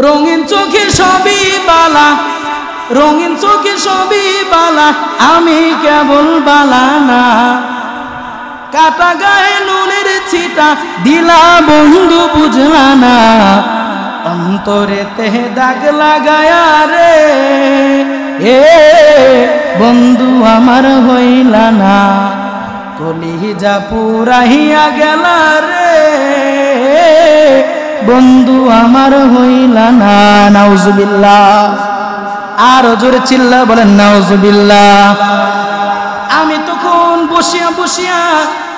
রঙিন চোখে সবই বালা, রঙিন চোখে সবই বালা, আমি কেবল বালা না। কাটা গায়ে নুনের ছিটা দিলা বন্ধু বুঝলা না, অন্তরেতে দাগ লাগায়া রে এ বন্ধু আমার হইলা না। কলিজা পুরাহিয়া গেলা রে বন্ধু আমার হইলা না। নাউজুবিল্লাহ, আরো জোরে চিল্লা বলেন নাউজুবিল্লাহ। আমি তখন বসিয়া বসিয়া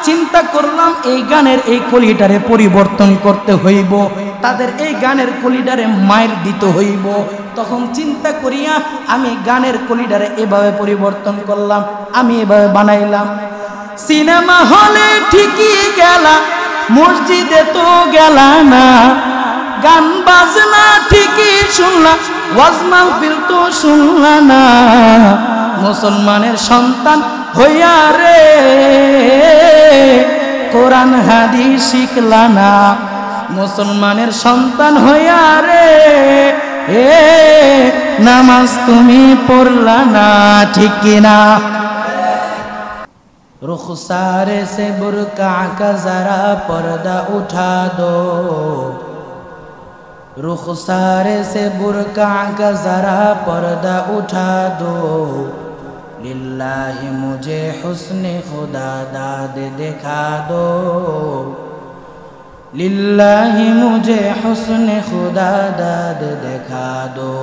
চিন্তা করলাম এই গানের এই কলিটারে পরিবর্তন করতে হইব, তাদের এই গানের কলিডারে মাইর দিতে হইব। তখন চিন্তা করিয়া আমি গানের কলিডারে এভাবে পরিবর্তন করলাম, আমি এভাবে বানাইলাম। সিনেমা হলে ঠিকই গেলা, মসজিদে তো গেলা না, গান বাজনা ঠিকই শুনলা, ওয়াজ মাহফিল তো শুনলা না। মুসলমানের সন্তান হইয়া রে কোরআন হাদিস শিখলা না, মুসলমানের সন্তান হইয়া রে এ নামাজ তুমি পড়লা না, ঠিক কিনা? रुखसारे से बुरका का जरा पर्दा उठा दो, रुखसारे से बुरका का जरा पर्दा उठा दो, लिल्लाहि मुझे हुस्ने खुदा दाद दिखा दो, लिल्लाहि मुझे हुस्ने खुदा दाद दिखा दो।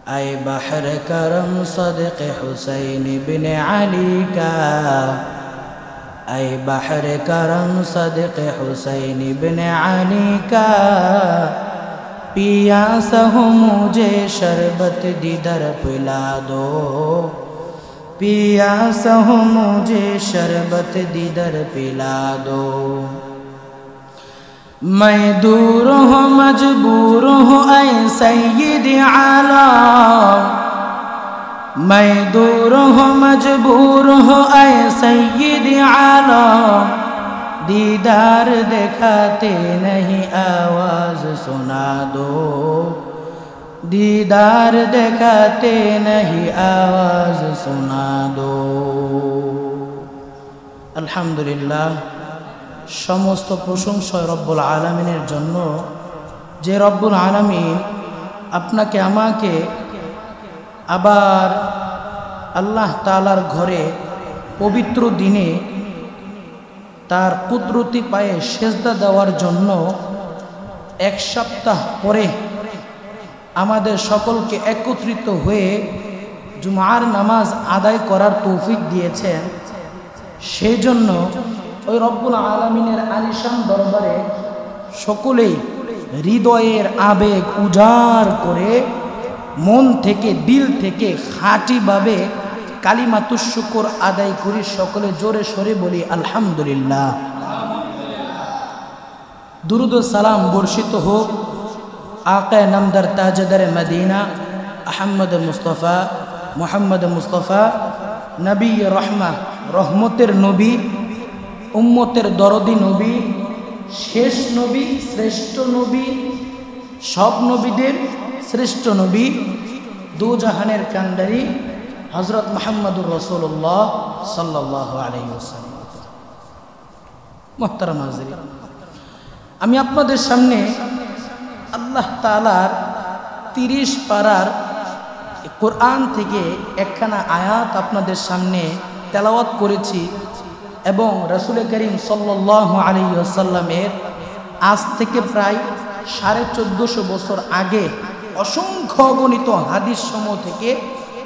ऐ बहर करम सदक़ हुसैन बिन अली का, ऐ बहर करम सदक़ हुसैन बिन अली का, पियासा हूँ मुझे शरबत दीदर पिला दो, पियासा हूँ मुझे शरबत दीदर पिला दो। मैं दूर हूँ मजबूर हूँ ऐ सैयद आलम, मैं दूर हूँ मजबूर हूँ ऐ सैयद आलम, दीदार दिखाते नहीं आवाज़ सुना दो, दीदार दिखाते नहीं आवाज़ सुना दो। अल्हम्दुलिल्लाह, समस्त प्रशंसा रब्बुल आलमीनेर जन्य, जे रब्बुल आलमीन आपनाके आमाके आबार आल्लाह ताआलार घरे पवित्र दिने तार कुदरती पाये सेजदा देওয়ার জন্য एक सप्ताह परे आमादेर सकलके एकत्रित हये जुमार नामाज आदाय करार तौफिक दिएছেন। सेजন্য ওই রব্বুল আলামিনের আলিশান দরবারে সকলেই হৃদয়ের আবেগ উজাড় করে মন থেকে দিল থেকে খাঁটিভাবে কালিমাতুশ শুকর আদায় করি। সকলে জোরে সরে বলি আলহামদুলিল্লাহ। দুরুদ ও সালাম বর্ষিত হোক আকা নামদার তাজদার মদিনা আহমদ মুস্তাফা মুহাম্মদ মুস্তাফা নবী রহমা, রহমতের নবী, উম্মতের দরদি নবী, শেষ নবী, শ্রেষ্ঠ নবী, সব নবীদের শ্রেষ্ঠ নবী, দু জাহানের কান্ডারি হযরত মুহাম্মদুর রাসূলুল্লাহ সাল্লাল্লাহু আলাইহি ওয়াসাল্লাম। মুহতারাম হাজিরিন, আমি আপনাদের সামনে আল্লাহ তাআলার 30 পারার কোরআন থেকে একখানা আয়াত আপনাদের সামনে তেলাওয়াত করেছি এবং রাসূল করিম সাল্লাল্লাহু আলাইহি ওয়াসাল্লামের আজ থেকে প্রায় 1450 বছর আগে অসংখ্য অগণিত হাদিস সমূহ থেকে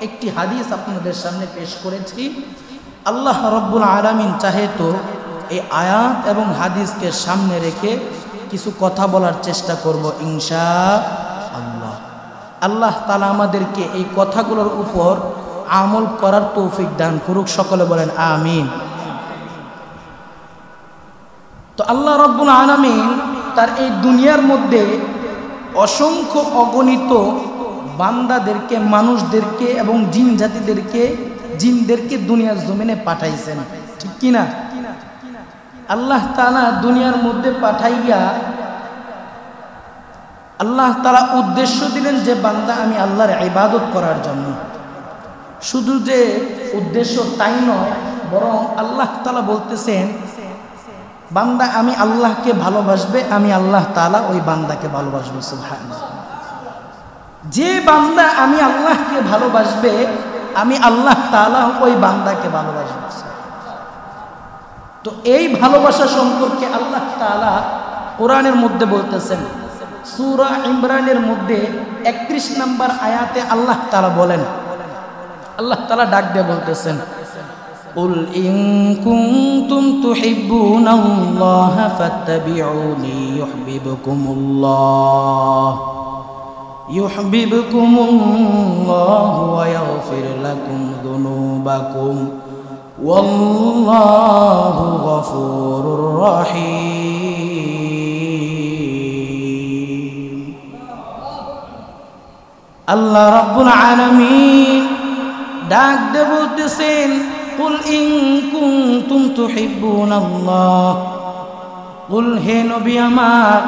একটি হাদিস আপনাদের সামনে পেশ করেছি। আল্লাহ রাব্বুল আলামিন চাহে তো এই আয়াত এবং হাদিসকে সামনে রেখে কিছু কথা বলার চেষ্টা করব ইনশাআল্লাহ। আল্লাহ তাআলা আমাদেরকে এই কথাগুলোর উপর আমল করার তৌফিক দান করুক, সকলে বলেন আমিন। তো আল্লাহ রাব্বুল আলামিন তার এই দুনিয়ার মধ্যে অসংখ্য অগণিত বান্দাদেরকে, মানুষদেরকে এবং জিন জাতিদেরকে, জিনদেরকে দুনিয়ার জমিনে পাঠাইছেন, ঠিক কিনা? আল্লাহ তাআলা দুনিয়ার মধ্যে পাঠাইয়া আল্লাহ তাআলা উদ্দেশ্য দিলেন যে বান্দা আমি আল্লাহর ইবাদত করার জন্য। শুধু যে উদ্দেশ্য তাই নয়, বরং আল্লাহ তাআলা বলতেছেন বান্দা আমি আল্লাহকে ভালোবাসবে, আমি আল্লাহ তাআলা ওই বান্দাকে ভালোবাসবো। সুবহানাল্লাহ। যে বান্দা আমি আল্লাহকে ভালোবাসবে, আমি আল্লাহ তাআলা ওই বান্দাকে ভালোবাসবো। তো এই ভালোবাসা সম্পর্কে আল্লাহ তাআলা কোরআনের মধ্যে বলতেছেন। সূরা ইমরানের মধ্যে 31 নম্বর আয়াতে আল্লাহ তাআলা বলেন, আল্লাহ তাআলা ডাক দিয়ে বলতেছেন, কুল ইন কুনতুম তুহিব্বুনাল্লাহা ফাত্তাবিউনি ইউহিব্বুকুমুল্লাহু ওয়া ইয়াগফির লাকুম যুনুবাকুম ওয়াল্লাহু গফুরুর রহিম। আল্লাহ রাব্বুল আলামিন ডাক দিয়ে বলতেছেন, কুল ইন কুনতুম তুহিব্বুনাল্লাহ, কুল হে নবী আমার,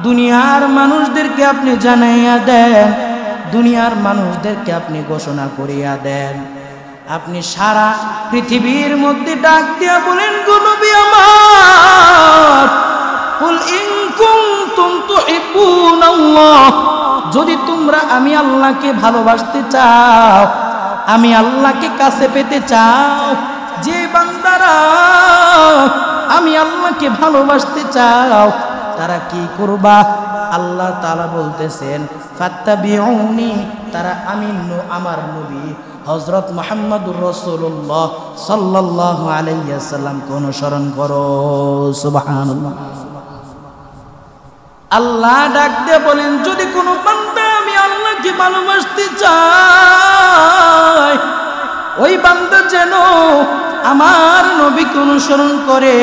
দুনিয়ার মানুষদেরকে আপনি জানাইয়া দেন, দুনিয়ার মানুষদেরকে আপনি ঘোষণা করিয়া দেন, আপনি সারা পৃথিবীর মধ্যে ডাক দিয়া বলেন, গো নবী আমার, কুল ইন কুনতুম তুহিব্বুনাল্লাহ, যদি তোমরা আমি আল্লাহকে ভালোবাসতে চাও, আমি আল্লাহকে কাছে পেতে চাও, যে বান্দারা আমি আল্লাহকে ভালোবাসতে চাও তারা কি করবা? আল্লাহ তাআলা বলতেছেন ফাত্তাবিউনি, তারা আমি আমার নবী হযরত মুহাম্মদুর রাসূলুল্লাহ সাল্লাল্লাহু আলাইহি ওয়াসাল্লামকে অনুসরণ করো। সুবহানাল্লাহ। আল্লাহ ডাক দিয়ে বলেন, যদি কোনো বান্দা আমি আল্লাহকে ভালোবাসতে চায়, ওই বান্দা যেন আমার নবীকে অনুসরণ করে,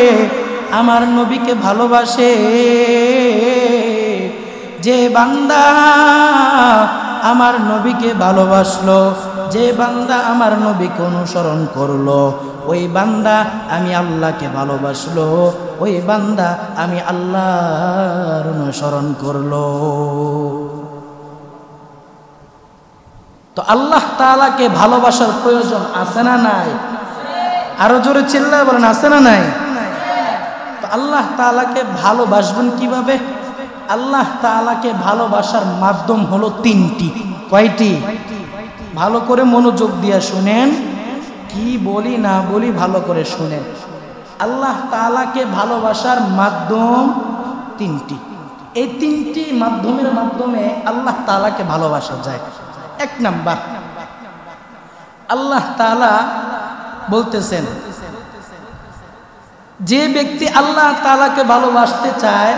আমার নবীকে ভালোবাসে। যে বান্দা আমার নবীকে ভালোবাসলো, যে বান্দা আমার নবীকে অনুসরণ করলো, ওই বান্দা আমি আল্লাহকে ভালোবাসলো, ওই বান্দা আমি আল্লাহর অনুসরণ করলো। তো আল্লাহ তাআলাকে ভালোবাসার প্রয়োজন আছে না নাই? আরো জোরে চিল্লায় বলেন, আছে না নাই? তো আল্লাহ তাআলাকে ভালোবাসবেন কিভাবে? আল্লাহ তাআলাকে ভালোবাসার মাধ্যম হলো তিনটি। কয়টি? ভালো করে মনোযোগ দিয়ে শুনেন, কি বলি না বলি ভালো করে শুনেন। আল্লাহ তাআলাকে ভালোবাসার মাধ্যম তিনটি। এই তিনটি মাধ্যমের মাধ্যমে আল্লাহ তাআলাকে ভালোবাসা যায়। এক নাম্বার, আল্লাহ তাআলা বলতেছেন, যে ব্যক্তি আল্লাহ তাআলাকে ভালোবাসতে চায়,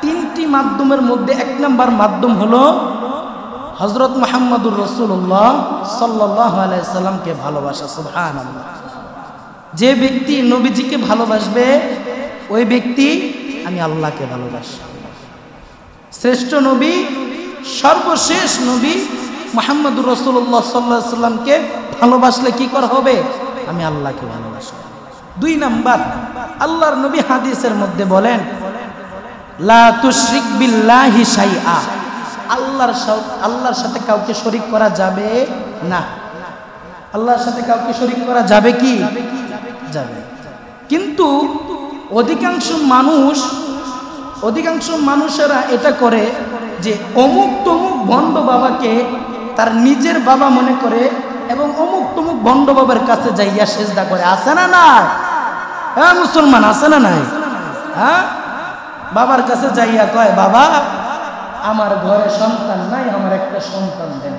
তিনটি মাধ্যমের মধ্যে এক নাম্বার মাধ্যম হলো হযরত মুহাম্মদুর রাসূলুল্লাহ সাল্লাল্লাহু আলাইহি সাল্লামকে ভালোবাসা। সুবহানাল্লাহ। যে ব্যক্তি নবীজিকে ভালোবাসবে, ওই ব্যক্তি আমি আল্লাহকে ভালোবাসি। শ্রেষ্ঠ নবী, সর্বশেষ নবী মুহাম্মদুর রাসূলুল্লাহ সাল্লাল্লাহু আলাইহি সাল্লামকে ভালোবাসলে কি করা হবে? আমি আল্লাহকে ভালোবাসি। দুই নাম্বার, আল্লাহর নবী হাদিসের মধ্যে বলেন, লা তুশরিক বিল্লাহি শাইআ, আল্লাহর সাথে কাউকে শরীক করা যাবে না। আল্লাহর সাথে কাউকে শরীক করা যাবে কি? যাবে। কিন্তু অধিকাংশ মানুষেরা এটা করে যে অমুক তমুক ভণ্ড বাবাকে তার নিজের বাবা মনে করে এবং অমুক তমুক ভণ্ড বাবার কাছে যাইয়া সেজদা করে। আছে না নাই? হ্যাঁ মুসলমান, আছে না নাই? হ্যাঁ, বাবার কাছে যাইয়া কয়, বাবা আমার ঘরে সন্তান নাই, আমার একটা সন্তান দেন।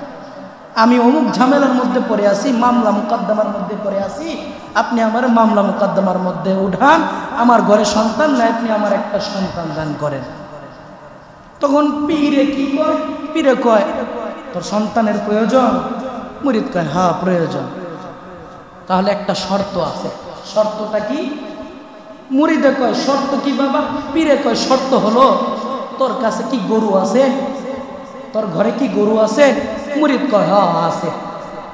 আমি অমুক ঝামেলার মধ্যে পড়ে আছি, মামলা মুকদ্দমার মধ্যে পড়ে আছি, আপনি আমার মামলা মুকদ্দমার মধ্যে উঠান, আমার ঘরে সন্তান নাই, আপনি আমার একটা সন্তান দান করেন। তখন পীরে কি কয়? পীরে কয়, তোর সন্তানের প্রয়োজন? মুরিদ কয়, হ্যাঁ প্রয়োজন। তাহলে একটা শর্ত আছে। শর্তটা কি? মুরিদে কয়, শর্ত কি বাবা? পীরে কয়, শর্ত হলো তোর কাছে কি গরু আছে? তোর ঘরে কি গরু আছে? মুরিদ কয়, হ্যাঁ আছে।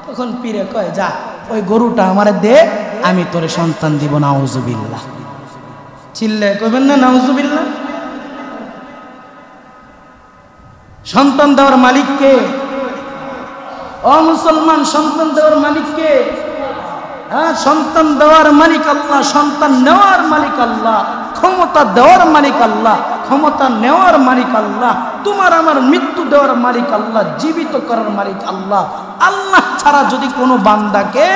তখন পীরে কয়, যা ওই গরুটা আমারে দে, আমি তোরে সন্তান দিব। নাউজুবিল্লাহ। চিল্লায় কইবেন না নাউজুবিল্লাহ? সন্তান দেওয়ার মালিক কে? ও মুসলমান, সন্তান দেওয়ার মালিক কে? হ্যাঁ, সন্তান দেওয়ার মালিক আল্লাহ, সন্তান নেওয়ার মালিক আল্লাহ, ক্ষমতা দেওয়ার মালিক আল্লাহ, ক্ষমতা নেওয়ার মালিক আল্লাহ, তোমার আমার মৃত্যু দেওয়ার মালিক আল্লাহ, জীবিত করার মালিক আল্লাহ। আল্লাহ ছাড়া যদি কোনো বান্দাকে,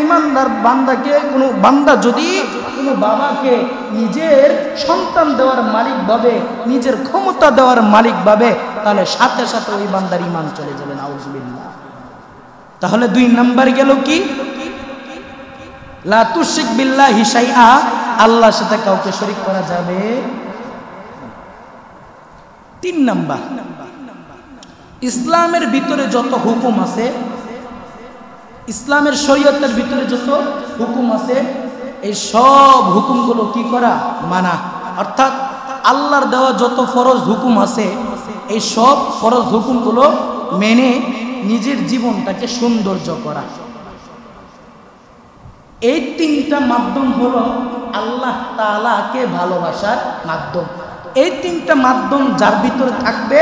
ইমানদার বান্দাকে, কোনো বান্দা যদি কোনো বাবাকে নিজের সন্তান দেওয়ার মালিক ভাবে, নিজের ক্ষমতা দেওয়ার মালিক ভাবে, তাহলে সাথে সাথে ওই বান্দার ঈমান চলে যাবে, নাউজুবিল্লাহ। তাহলে 2 নাম্বার গেল কি? লা তুশরিক বিল্লাহি শাইআ, আল্লাহর সাথে কাউকে শরীক করা যাবে। 3 নাম্বার, ইসলামের ভিতরে যত হুকুম আছে, ইসলামের শরীয়তের ভিতরে যত হুকুম আছে, এই সব হুকুমগুলো কি করা? মানা। অর্থাৎ আল্লাহর দেওয়া যত ফরজ হুকুম আছে, এই সব ফরজ হুকুমগুলো মেনে নিজের জীবনটাকে সৌন্দর্য করা। এই 3টা মাধ্যম হলো আল্লাহ তাআলাকে ভালোবাসার মাধ্যম। এই 3টা মাধ্যম যার ভিতরে থাকবে,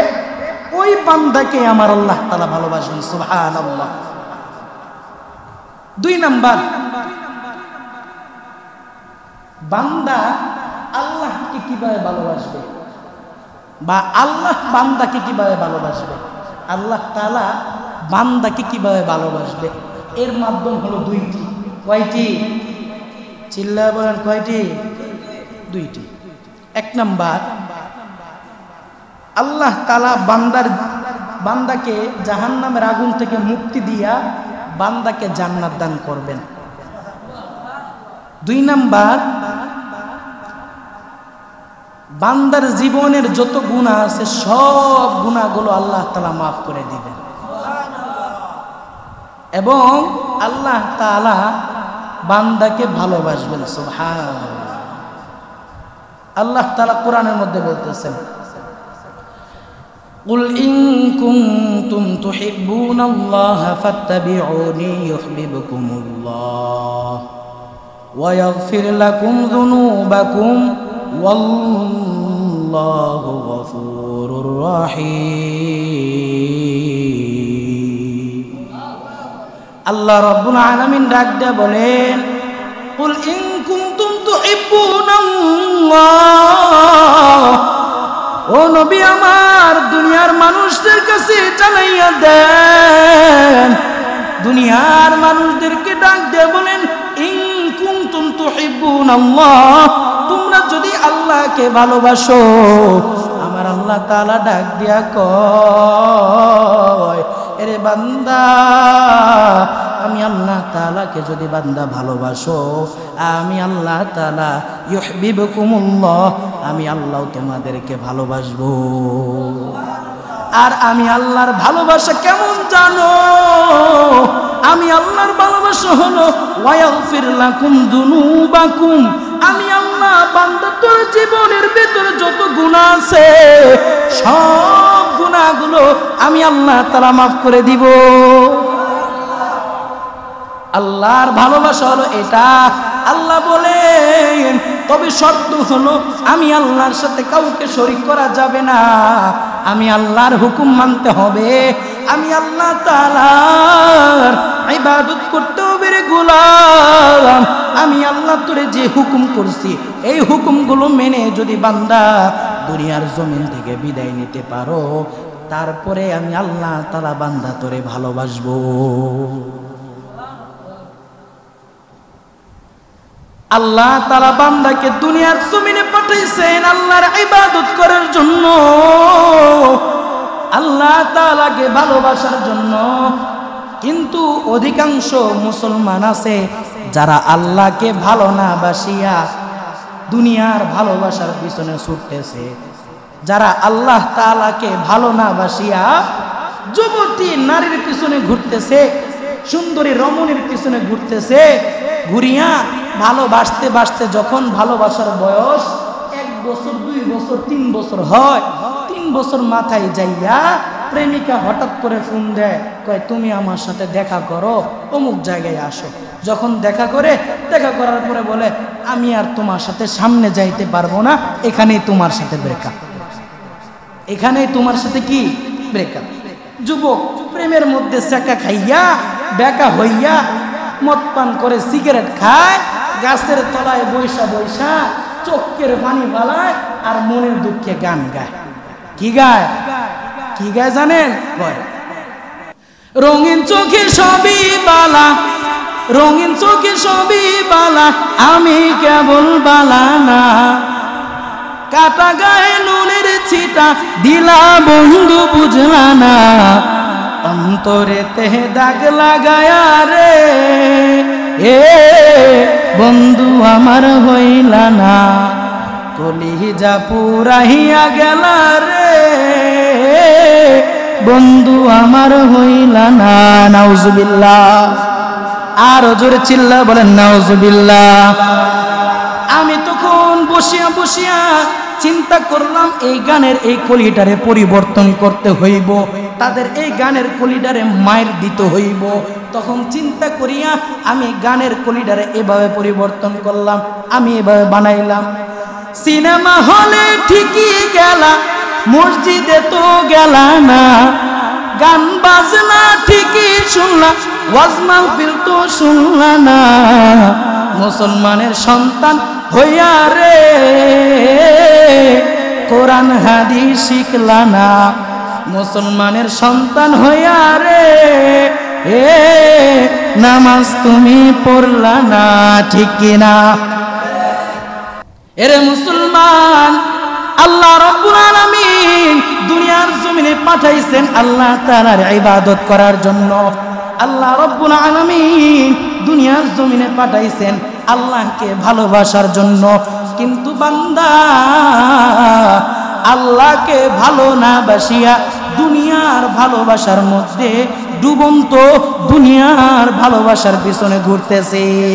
ওই বান্দাকে আমার আল্লাহ তাআলা ভালোবাসবেন, সুবহানাল্লাহ। 2 নাম্বার, বান্দা আল্লাহকে কিভাবে ভালোবাসবে, বা আল্লাহ বান্দাকে কিভাবে ভালোবাসবে, আল্লাহ তাআলা বান্দাকে কিভাবে ভালোবাসবে, এর মাধ্যম হলো 2টি। কয়টি? চিল্লায় বলেন, কয়টি? 2টি। 1 নাম্বার, আল্লাহ তাআলা বান্দাকে জাহান্নামের আগুন থেকে মুক্তি দিয়া বান্দাকে জান্নাত দান করবেন। 2 নাম্বার, বান্দার জীবনের যত গুনাহ আছে সব গুনাহগুলো আল্লাহ তাআলা মাফ করে দিবেন। এবং আল্লাহ তাআলা বান্দাকে ভালোবাসবেন, সুবহানাল্লাহ। আল্লাহ তাআলা কোরআনের মধ্যে বলতেছেন, কুল ইন কুনতুম তুহিব্বুনাল্লাহা ফাত্তাবিউনি ইউহিব্বুকুমুল্লাহ ওয়া ইয়াগফির লাকুম যুনুবাকুম ওয়াল্লাহু গফুরুর রহিম। আল্লাহ রাব্বুল আলামিন ডাক দিয়ে বলেন, কুল ইন কুনতুম তুহিব্বুনাল্লাহ, ও নবী আমার, দুনিয়ার মানুষদের কাছে জানাইয়া দেন, দুনিয়ার মানুষদেরকে ডাক দিয়ে বলেন, ইন কুনতুম তুহিব্বুনাল্লাহ, তোমরা যদি আল্লাহকে ভালোবাসো, আমার আল্লাহ তাআলা ডাক দিয়া কয়, এরে বান্দা, আমি আল্লাহ তাআলাকে যদি বান্দা ভালোবাসো, আমি আল্লাহ তাআলা ইউহিব্বুকুমুল্লাহ, আমি আল্লাহ তোমাদেরকে ভালোবাসবো। আর আমি আল্লাহর ভালোবাসা কেমন জানো? আমি আল্লাহর ভালোবাসা হলো ওয়া ইয়াগফির লাকুম যুনুবাকুম, আমি আল্লাহ বান্দা তোর জীবনের ভিতরে যত গুনাহ আছে সব গুনাহগুলো আমি আল্লাহ তাআলা মাফ করে দিব। আল্লাহর ভালোবাসা হলো এটা। আল্লাহ বলেন, তবে শর্ত হলো আমি আল্লাহর সাথে কাউকে শরীক করা যাবে না, আমি আল্লাহর হুকুম মানতে হবে, আমি আল্লাহ তাআলার ইবাদত করতে হবে রে গোলাম। আমি আল্লাহ তোরে যে হুকুম করছি এই হুকুমগুলো মেনে যদি বান্দা দুনিয়ার জমিন থেকে বিদায় নিতে পারো, তারপরে আমি আল্লাহ তাআলা বান্দা তোরে ভালোবাসবো। আল্লাহ তাআলা বান্দাকে দুনিয়ার জমিনে পাঠাইছেন আল্লাহর ইবাদত করার জন্য, আল্লাহ তাআলাকে ভালোবাসার জন্য। কিন্তু অধিকাংশ মুসলমান আছে যারা আল্লাহকে ভালো না বাসিয়া দুনিয়ার ভালোবাসার পিছনে ছুটতেছে, যারা আল্লাহ তাআলাকে ভালো না বাসিয়া যুবতী নারীর পিছনে ঘুরতেছে, সুন্দরী রমণীর পিছনে ঘুরতেছে, ঘুরিয়া ভালোবাসতে বাসতে যখন ভালোবাসার বয়স 1 বছর 2 বছর 3 বছর হয়, 3 বছর মাথায় যাইয়া প্রেমিকা হঠাৎ করে ফোন দেয়, কয় তুমি আমার সাথে দেখা করো, অমুক জায়গায় আসো। যখন দেখা করার পরে বলে, আমি আর তোমার সাথে সামনে যাইতে পারবো না, এখানেই তোমার সাথে ব্রেকআপ। এখানেই তোমার সাথে কি ব্রেকআপ। যুবক প্রেমের মধ্যে চাকা খাইয়া বেকা হইয়া মদ পান করে সিগারেট খায়, গাছের তলায় বৈশা বৈশা চোখের পানি ফালায় আর মনের দুঃখে গান গায়। কি গায়? কি গায় জানেন? রঙিন চোখে সবই বালা, রঙিন চোখে সবই বালা, আমি কেবল বালা না। কাটা গায়ে নুনের ছিটা দিলা বন্ধু বুঝলা না, অন্তরেতে দাগ লাগায়া রে এ বন্ধু আমার হইলা না। কলিজা পুরাহিয়া গেলা রে বন্ধু আমার হইলা না। নাউজুবিল্লাহ। আর জোরে চিল্লা বলেন নাউজুবিল্লাহ। আমি তখন বসিয়া বসিয়া চিন্তা করলাম এই গানের এই কলিটারে পরিবর্তন করতে হইব, তাদের এই গানের কলিটারে মাইর দিতে হইব। তখন চিন্তা করিয়া আমি গানের কলিটারে এভাবে পরিবর্তন করলাম, আমি এভাবে বানাইলাম। সিনেমা হলে ঠিকই গেলা, মসজিদে তো গেলা না, গান বাজনা ঠিকই শুনলা, ওয়াজ মাহফিল তো শুনলা না। মুসলমানের সন্তান হইয়া রে কোরআন হাদিস শিখলা না, মুসলমানের সন্তান হইয়া রে এ নামাজ তুমি পড়লা না। ঠিক কিনা? এরে মুসলমান, আল্লাহ রাব্বুল আলামিন দুনিয়ার জমিনে পাঠাইছেন আল্লাহ তাআলার ইবাদত করার জন্য। আল্লাহ রাব্বুল আলামিন দুনিয়ার জমিনে পাঠাইছেন আল্লাহকে ভালোবাসার জন্য। কিন্তু বান্দা আল্লাহকে ভালো না বাসিয়া দুনিয়ার ভালোবাসার মধ্যে ডুবন্ত দুনিয়ার ভালোবাসার পিছনে ঘুরতেছে।